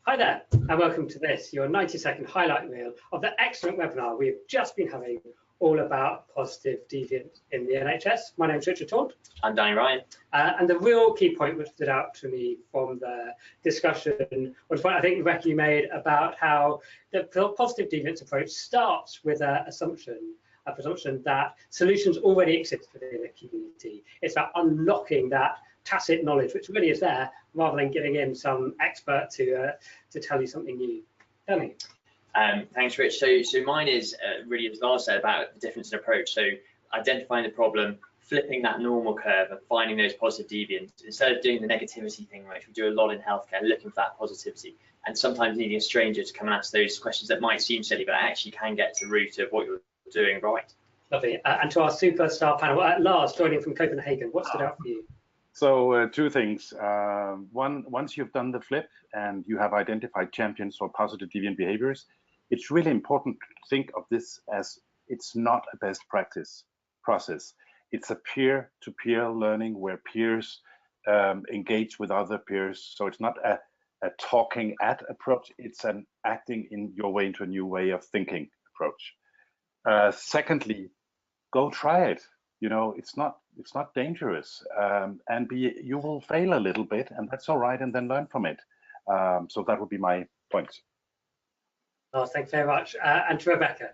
Hi there, and welcome to this, your 90-second highlight reel of the excellent webinar we've just been having all about positive deviance in the NHS. My name is Richard Taunt. I'm Danny Ryan. And the real key point which stood out to me from the discussion was what I think, Rebecca, you made about how the positive deviance approach starts with a presumption that solutions already exist within the community. It's about unlocking that tacit knowledge, which really is there, rather than getting in some expert to tell you something new. Danny. Thanks, Rich. So mine is really, as Lars said, about the difference in approach. So identifying the problem, flipping that normal curve and finding those positive deviants, instead of doing the negativity thing, which we do a lot in healthcare, looking for that positivity, and sometimes needing a stranger to come and ask those questions that might seem silly, but actually can get to the root of what you're doing right. Lovely. And to our superstar panel, Lars, joining from Copenhagen, what stood out for you? So two things. Once you've done the flip and you have identified champions for positive deviant behaviors, it's really important to think of this as it's not a best practice process. It's a peer-to-peer learning where peers engage with other peers. So it's not a talking at approach, it's an acting in your way into a new way of thinking approach. Secondly, go try it. You know, it's not dangerous, and you will fail a little bit, and that's all right, and then learn from it. So that would be my point. Oh, thanks very much. And to Rebecca.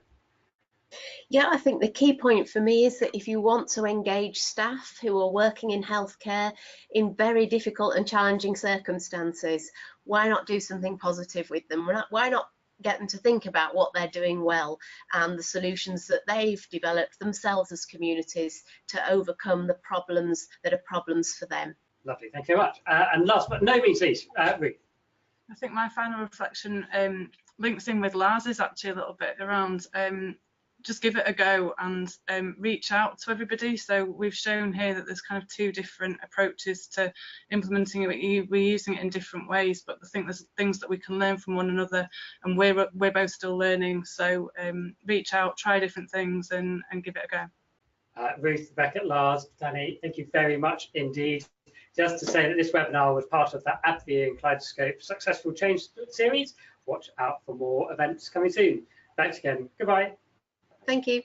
Yeah, I think the key point for me is that if you want to engage staff who are working in healthcare in very difficult and challenging circumstances, why not do something positive with them? Why not get them to think about what they're doing well and the solutions that they've developed themselves as communities to overcome the problems that are problems for them. Lovely, thank you very much. And last but no means least, Ruth. I think my final reflection links in with Lars's actually a little bit around just give it a go and reach out to everybody. So we've shown here that there's kind of two different approaches to implementing it. We're using it in different ways, but I think there's things that we can learn from one another, and we're both still learning. So reach out, try different things, and give it a go. Ruth, Rebecca, Lars, Danny, thank you very much indeed. Just to say that this webinar was part of the AbbVie and Kaleidoscope Successful Change series. Watch out for more events coming soon. Thanks again. Goodbye. Thank you.